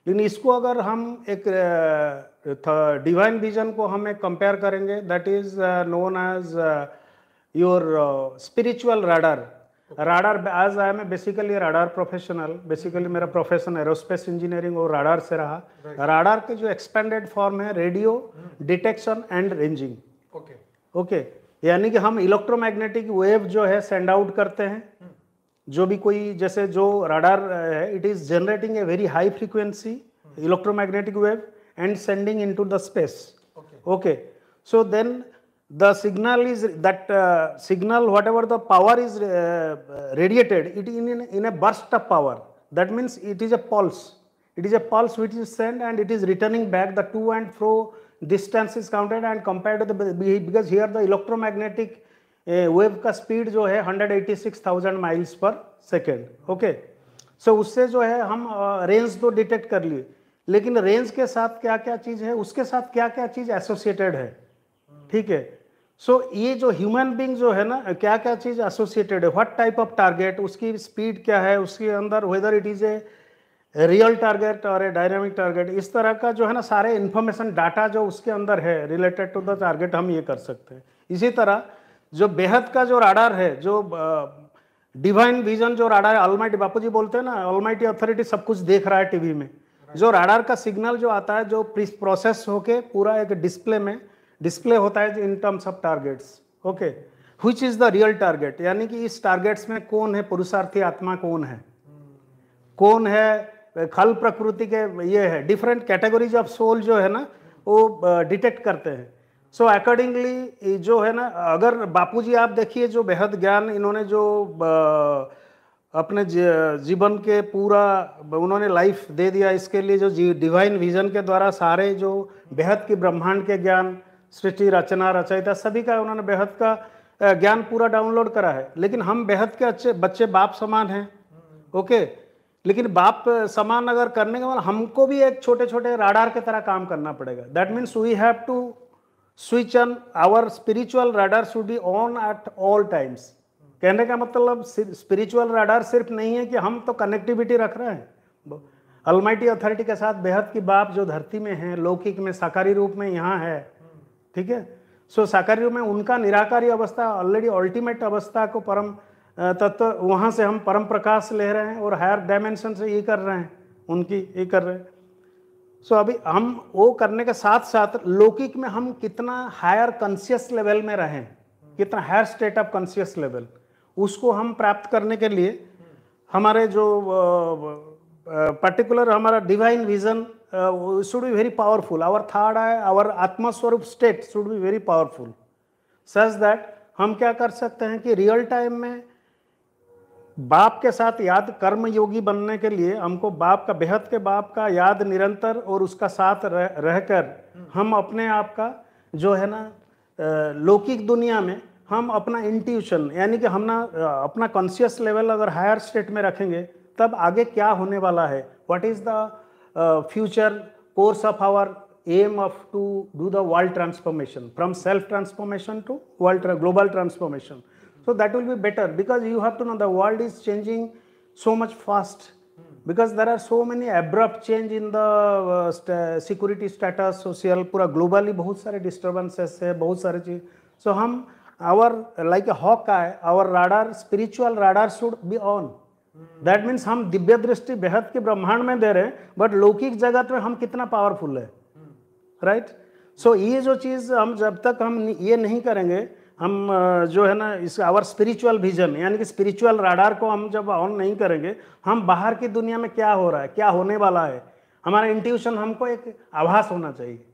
लेकिन इसको अगर हम एक डिवाइन विजन को हम एक कंपेयर करेंगे, that is known as your spiritual radar. Radar, as I am basically radar professional, basically मेरा प्रोफेशन एरोस्पेस इंजीनियरिंग और राडार से रहा। राडार के जो एक्सपेंडेड फॉर्म है radio detection and ranging. Okay okay, यानी कि हम इलेक्ट्रोमैग्नेटिक वेव जो है सेंड आउट करते हैं, जो भी कोई, जैसे जो राडार है, it is generating a very high frequency electromagnetic wave and sending into the space. Okay, so then the signal is that signal, whatever the power is radiated, it in a burst of power. That means it is a pulse. It is a pulse which is sent and it is returning back. The to and fro distance is counted and compared to the, because here the electromagnetic wave का speed जो है 186,000 miles per second. Okay, so उससे जो है हम range तो detect कर लिए, लेकिन रेंज के साथ क्या क्या चीज है, उसके साथ क्या क्या चीज एसोसिएटेड है। ठीक है, सो ये जो ह्यूमन बींग जो है ना, क्या क्या चीज एसोसिएटेड है, व्हाट टाइप ऑफ टारगेट, उसकी स्पीड क्या है, उसके अंदर whether it is a real target और ए डायनामिक टारगेट, इस तरह का जो है ना सारे इंफॉर्मेशन डाटा जो उसके अंदर है रिलेटेड टू द टारगेट, हम ये कर सकते हैं। इसी तरह जो बेहद का जो राडार है, जो डिवाइन विजन जो राडार है, ऑलमाइटी बापूजी बोलते हैं ना, ऑलमाइटी अथॉरिटी सब कुछ देख रहा है टीवी में, जो राडार का सिग्नल जो आता है, जो प्रोसेस होके पूरा एक डिस्प्ले में डिस्प्ले होता है in terms of targets. Okay, which is the real target, यानी कि इस टारगेट्स में कौन है पुरुषार्थी आत्मा, कौन है, कौन है खल प्रकृति के, ये है डिफरेंट कैटेगरीज ऑफ सोल जो है ना वो डिटेक्ट करते हैं। सो अकॉर्डिंगली जो है ना, अगर बापूजी आप देखिए जो बेहद ज्ञान इन्होंने जो अपने जीवन के पूरा उन्होंने लाइफ दे दिया इसके लिए, जो डिवाइन विजन के द्वारा सारे जो बेहद की ब्रह्मांड के ज्ञान, सृष्टि रचना रचयिता सभी का उन्होंने बेहद का ज्ञान पूरा डाउनलोड करा है। लेकिन हम बेहद के अच्छे बच्चे बाप समान हैं। ओके, लेकिन बाप समान अगर करने के बाद हमको भी एक छोटे छोटे राडार की तरह काम करना पड़ेगा। That means we have to switch on our spiritual radar, should be on at all times. कहने का मतलब स्पिरिचुअल राडार सिर्फ नहीं है कि हम तो कनेक्टिविटी रख रहे हैं ऑलमाइटी अथॉरिटी के साथ, बेहद की बाप जो धरती में है, लौकिक में, साकारी रूप में यहाँ है। ठीक है, सो साकारी रूप में उनका निराकारी अवस्था, ऑलरेडी अल्टीमेट अवस्था को परम तत्व, वहाँ से हम परम प्रकाश ले रहे हैं और हायर डायमेंशन से ये कर रहे हैं, उनकी ये कर रहे हैं। सो अभी हम वो करने के साथ साथ लौकिक में हम कितना हायर कॉन्शियस लेवल में रहें, कितना higher state of conscious level, उसको हम प्राप्त करने के लिए हमारे जो पर्टिकुलर हमारा divine vision should be very powerful. Our third eye, our आत्मा स्वरूप state should be very powerful, such that हम क्या कर सकते हैं कि रियल टाइम में बाप के साथ याद, कर्म योगी बनने के लिए हमको बाप का, बेहद के बाप का याद निरंतर और उसका साथ रहकर हम अपने आप का जो है ना लौकिक दुनिया में हम अपना इंट्यूशन, यानी कि हम ना अपना कॉन्शियस लेवल अगर हायर स्टेट में रखेंगे, तब आगे क्या होने वाला है, what is the future course of our aim of to do the world transformation, from self transformation to global transformation. So that will be better, because you have to know the world is changing so much fast, because there are so many abrupt change in the security status, social, पूरा globally बहुत सारे disturbances है, बहुत सारे चीज। So हम our like a hawk eye, our radar, spiritual radar should be on. That means हम दिव्य दृष्टि बेहद के ब्रह्मांड में दे रहे हैं, बट लौकिक जगत में हम कितना पावरफुल है, राइट। सो ये जो चीज़ हम जब तक हम ये नहीं करेंगे, हम जो है ना इस आवर स्पिरिचुअल विजन, यानी कि स्पिरिचुअल राडार को हम जब ऑन नहीं करेंगे, हम बाहर की दुनिया में क्या हो रहा है, क्या होने वाला है, हमारा इंट्यूशन हमको एक आभास होना चाहिए।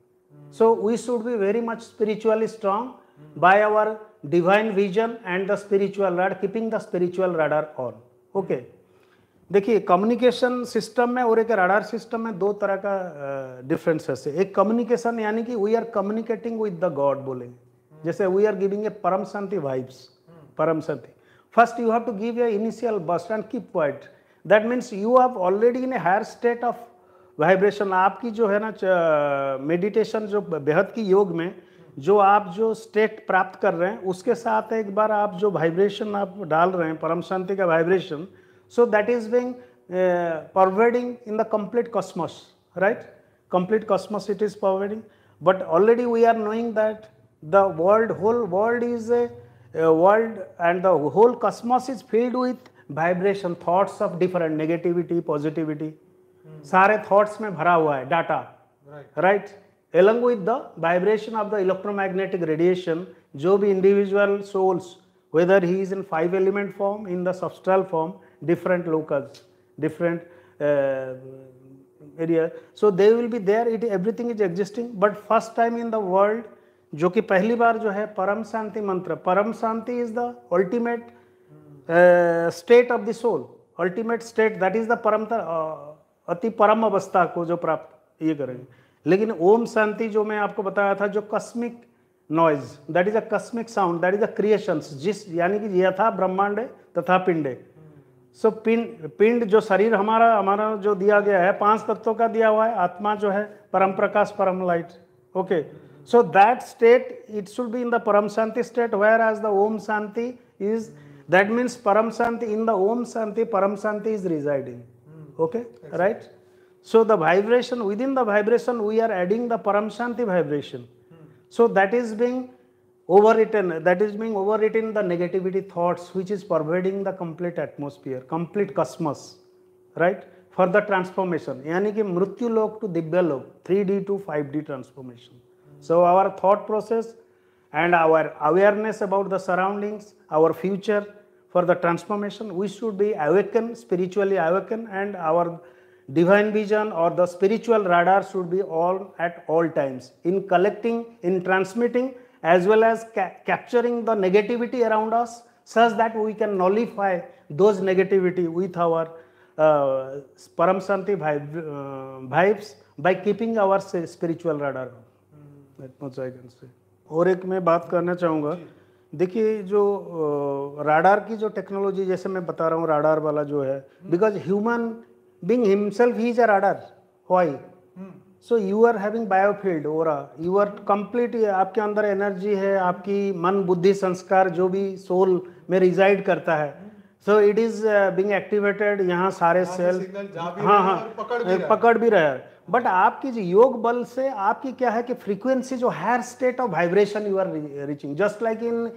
So we should be very much spiritually strong by our divine vision and the spiritual radar, keeping the spiritual radar on. Okay, देखिए कम्युनिकेशन सिस्टम में और एक राडार सिस्टम में दो तरह का डिफरेंसेस है। एक कम्युनिकेशन यानी कि we are communicating with the God बोलेंगे, जैसे वी आर गिविंग ए परम शांति वाइब्स, परम शांति। First you have to give a initial burst and keep quiet, that means you are already in a higher state of vibration. आपकी जो है ना मेडिटेशन, जो बेहद की योग में जो आप जो स्टेट प्राप्त कर रहे हैं, उसके साथ एक बार आप जो वाइब्रेशन आप डाल रहे हैं, परम शांति का vibration, so that is being pervading in the complete Cosmos. right? Complete cosmos it is pervading. But already we are knowing that the world, whole world is a world, and the whole cosmos is filled with vibration, thoughts of different negativity, positivity. सारे thoughts में भरा हुआ है data, right? Along with the vibration of the electromagnetic radiation, जो भी individual souls, whether he is in 5 element form, in the substral form, different locals, different area, so they will be there. It everything is existing, but first time in the world, जो कि पहली बार जो है परम शांति मंत्र, परम शांति is the ultimate state of the soul, ultimate state, that is the परम, अति परम अवस्था को जो प्राप्त ये करेंगे. लेकिन ओम शांति जो मैं आपको बताया था, जो cosmic noise, that is a cosmic sound, that is a creations, जिस यानी कि यथा ब्रह्मांड तथा पिंडे. सो पिंड जो शरीर हमारा जो दिया गया है 5 तत्वों का दिया हुआ है, आत्मा जो है परम प्रकाश, परम light. Okay, so that state it should be in the परम शांति स्टेट, वेयर एज द ओम शांति इज, दैट मीन्स परम शांति, इन द ओम शांति परम शांति is residing. Okay, right? So the vibration, within the vibration we are adding the Param Shanti vibration. So that is being overwritten, the negativity thoughts which is pervading the complete atmosphere, complete cosmos, right? For the transformation, यानी कि मृत्यु लोक to Divya लोक, 3D to 5D transformation. So our thought process and our awareness about the surroundings, our future, for the transformation, we should be awakened, spiritually awakened, and our divine vision or the spiritual radar should be on at all times, in collecting, in transmitting, as well as capturing the negativity around us, such that we can nullify those negativity with our Param Shanti vibes by keeping our spiritual radar. That much I can say. और एक मैं बात करना चाहूँगा, देखिए जो radar की जो टेक्नोलॉजी, जैसे मैं बता रहा हूँ राडार वाला जो है, बिकॉज ह्यूमन बीइंग हिमसेल्फ ही is a radar. Why? So you are having biofield aura, you are complete, आपके अंदर एनर्जी है, आपकी मन बुद्धि संस्कार जो भी सोल में रिजाइड करता है, so it is being activated. यहाँ सारे सेल पकड़ भी रहा है. बट आपकी जो योग बल से आपकी क्या है कि फ्रीक्वेंसी जो higher state of vibration you are reaching, just like in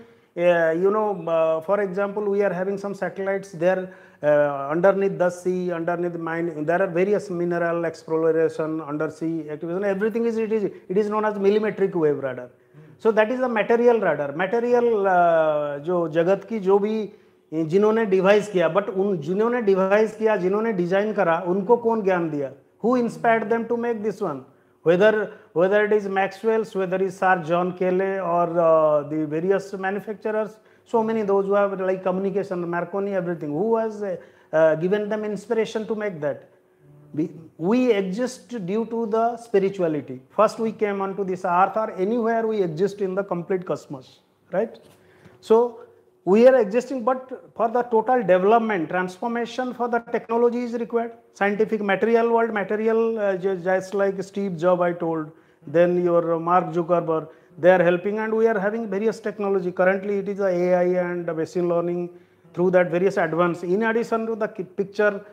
for example we are having some satellites there underneath the sea, underneath mine, there are various mineral exploration, undersea activation, everything is it is known as millimetric wave radar. So that is the material radar. Material जो जगत की जो भी जिन्होंने device किया, but उन जिन्होंने device किया, जिन्होंने डिजाइन करा, उनको कौन ज्ञान दिया? Who inspired them to make this one? Whether it is Maxwell's, whether it is Sir John Cayley, or the various manufacturers, so many those who have like communication, Marconi, everything, who has given them inspiration to make that? We exist due to the spirituality. First we came onto this earth, or anywhere we exist in the complete cosmos, right? So we are existing, but for the total development, transformation, for the technology is required. Scientific material world, material just like Steve Jobs I told, then your Mark Zuckerberg, they are helping, and we are having various technology. Currently it is the AI and the machine learning, through that various advanced, in addition to the picture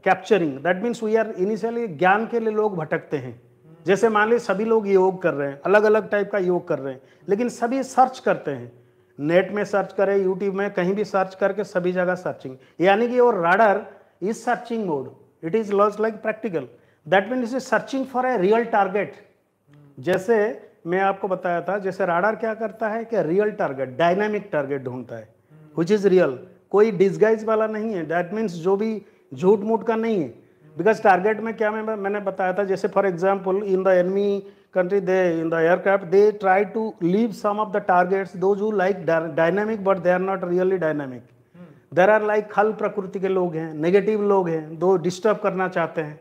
capturing. That means we are initially ज्ञान के लिए लोग भटकते हैं. जैसे मान लीजिए सभी लोग योग कर रहे हैं, अलग अलग टाइप का योग कर रहे हैं, लेकिन सभी सर्च करते हैं, नेट में सर्च करें, यूट्यूब में कहीं भी सर्च करके सभी जगह सर्चिंग, यानी कि और radar is searching mode, it is loss like practical. That means is searching for a real target. जैसे मैं आपको बताया था, जैसे राडार क्या करता है कि रियल टारगेट, डायनामिक टारगेट ढूंढता है, विच इज रियल, कोई डिस्गाइज वाला नहीं है. दैट मीन्स जो भी झूठ मूठ का नहीं है, बिकॉज टारगेट में क्या मैंने बताया था, जैसे for example in the enemy country, they in the aircraft they try to leave some of the targets, those who like dynamic but they are not really dynamic. There are like खल प्रकृति के लोग हैं, negative लोग हैं, दो disturb करना चाहते हैं.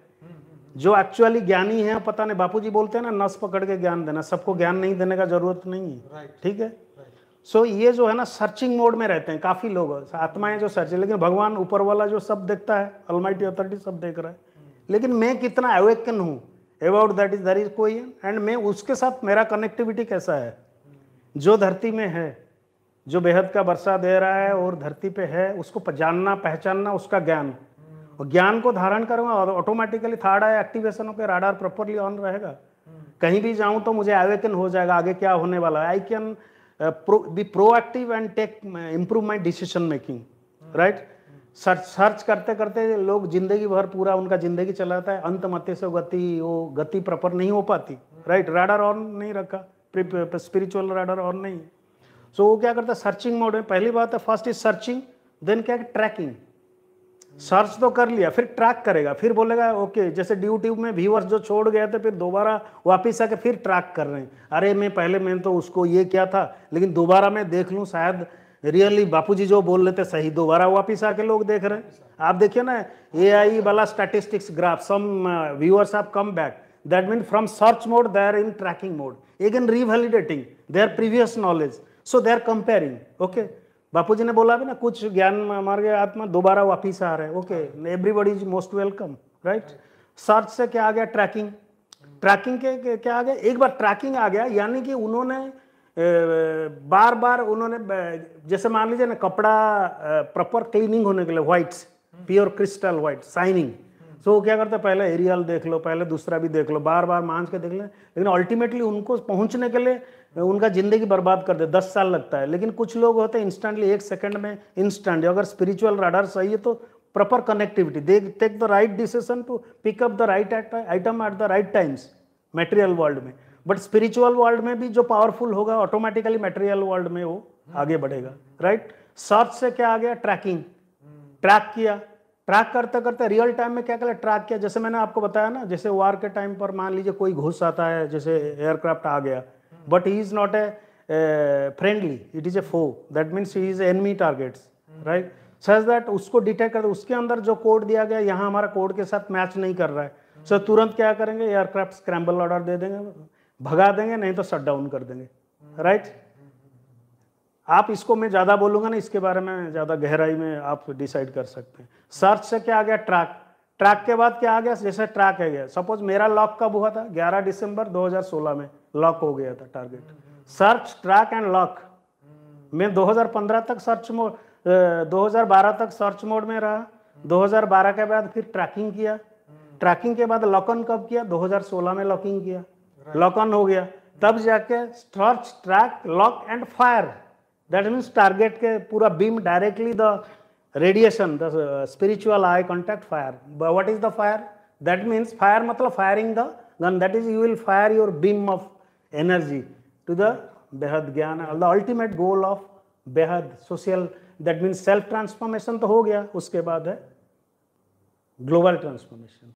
जो एक्चुअली ज्ञानी हैं, पता नहीं, बापूजी बोलते हैं ना, नस पकड़ के ज्ञान देना, सबको ज्ञान नहीं देने का जरूरत नहीं है, ठीक है. सो ये जो है ना सर्चिंग मोड में रहते हैं काफी लोग, आत्माएं जो सर्च, लेकिन भगवान ऊपर वाला जो सब देखता है, ऑलमाइटी अथॉरिटी सब देख रहा है, लेकिन मैं कितना अवेकन हूँ about that is there is कोई, एंड मैं उसके साथ मेरा कनेक्टिविटी कैसा है, जो धरती में है, जो बेहद का वर्षा दे रहा है और धरती पे है, उसको जानना, पहचानना, उसका ज्ञान, और ज्ञान को धारण करूंगा और ऑटोमेटिकली थर्ड आई एक्टिवेशन होकर राडार प्रॉपरली ऑन रहेगा। कहीं भी जाऊं तो मुझे अवेकन हो जाएगा आगे क्या होने वाला है। I can be proactive and take improve my decision making, right. Search करते करते लोग जिंदगी भर पूरा उनका जिंदगी चलाता है, अंत मते से गति, वो गति प्रॉपर नहीं हो पाती, राइट। राडार ऑन नहीं रखा, स्पिरिचुअल राडार ऑन नहीं। सो वो क्या करता है, सर्चिंग मोड में। पहली बात है फर्स्ट इज सर्चिंग, देन क्या ट्रैकिंग। सर्च तो कर लिया, फिर ट्रैक करेगा, फिर बोलेगा ओके, जैसे यूट्यूब में व्यूअर्स जो छोड़ गए थे फिर दोबारा वापस आके फिर ट्रैक कर रहे हैं। अरे मैं तो उसको ये क्या था, लेकिन दोबारा मैं देख लूँ, शायद रियली बापूजी जो बोल रहे थे सही, दोबारा वापस आके लोग देख रहे हैं। आप देखिए ना AI वाला statistics graph, some viewers have come back, that mean from search mode they are in tracking mode, again revalidating their previous knowledge, so they are comparing. Okay, Bapuji ने बोला भी ना, कुछ ज्ञान मार गया आत्मा दोबारा वापिस आ रहे हैं। Okay, everybody is most welcome, right. Search से क्या आ गया, ट्रैकिंग। ट्रैकिंग के क्या आ गया, एक बार ट्रैकिंग आ गया यानी कि उन्होंने बार बार उन्होंने, जैसे मान लीजिए ना कपड़ा प्रॉपर क्लीनिंग होने के लिए, whites, pure crystal white shining, तो क्या करते हैं, पहले एरियल देख लो, पहले दूसरा भी देख लो, बार बार मांझ के देख ले, लेकिन अल्टीमेटली उनको पहुंचने के लिए उनका जिंदगी बर्बाद कर दे, 10 साल लगता है। लेकिन कुछ लोग होते हैं इंस्टेंटली, 1 सेकंड में इंस्टेंट। अगर स्पिरिचुअल राडार सही है तो proper connectivity, they take the right decision to pick up the right item at the right times material world में। बट स्पिरिचुअल वर्ल्ड में भी जो पावरफुल होगा ऑटोमेटिकली मटेरियल वर्ल्ड में वो आगे बढ़ेगा, राइट। सर्च से क्या आ गया, ट्रैकिंग, ट्रैक किया, ट्रैक करते करते रियल टाइम में क्या कर ट्रैक किया। जैसे मैंने आपको बताया ना, जैसे वार के टाइम पर मान लीजिए कोई घुस आता है, जैसे एयरक्राफ्ट आ गया, but he is not a friendly, it is a foe, that means he is enemy targets, right. Such that उसको डिटेक्ट कर, उसके अंदर जो कोड दिया गया यहाँ हमारा कोड के साथ मैच नहीं कर रहा है, सो तुरंत क्या करेंगे, एयरक्राफ्ट स्क्रैम्बल ऑर्डर दे देंगे, भगा देंगे, नहीं तो शट डाउन कर देंगे, राइट। आप इसको मैं ज़्यादा बोलूँगा ना, इसके बारे में ज़्यादा गहराई में आप डिसाइड कर सकते हैं। सर्च से क्या आ गया, ट्रैक। ट्रैक के बाद क्या आ गया, जैसे ट्रैक है गया, सपोज मेरा लॉक कब हुआ था, 11 दिसंबर 2016 में लॉक हो गया था target. Search, track and lock, मैं 2015 तक सर्च मोड, 2012 तक सर्च मोड में रहा, 2012 के बाद फिर ट्रैकिंग किया, ट्रैकिंग के बाद लॉक ऑन कब किया, 2016 में लॉकिंग किया, लॉक ऑन हो गया, तब जाके search, track, lock and fire, that means target के पूरा beam directly the radiation, the spiritual eye contact fire. What is the fire, that means fire मतलब firing the gun, that is you will fire your beam of energy to the बेहद ज्ञान, the ultimate goal of बेहद social, that means self transformation तो हो गया, उसके बाद है ग्लोबल ट्रांसफॉर्मेशन।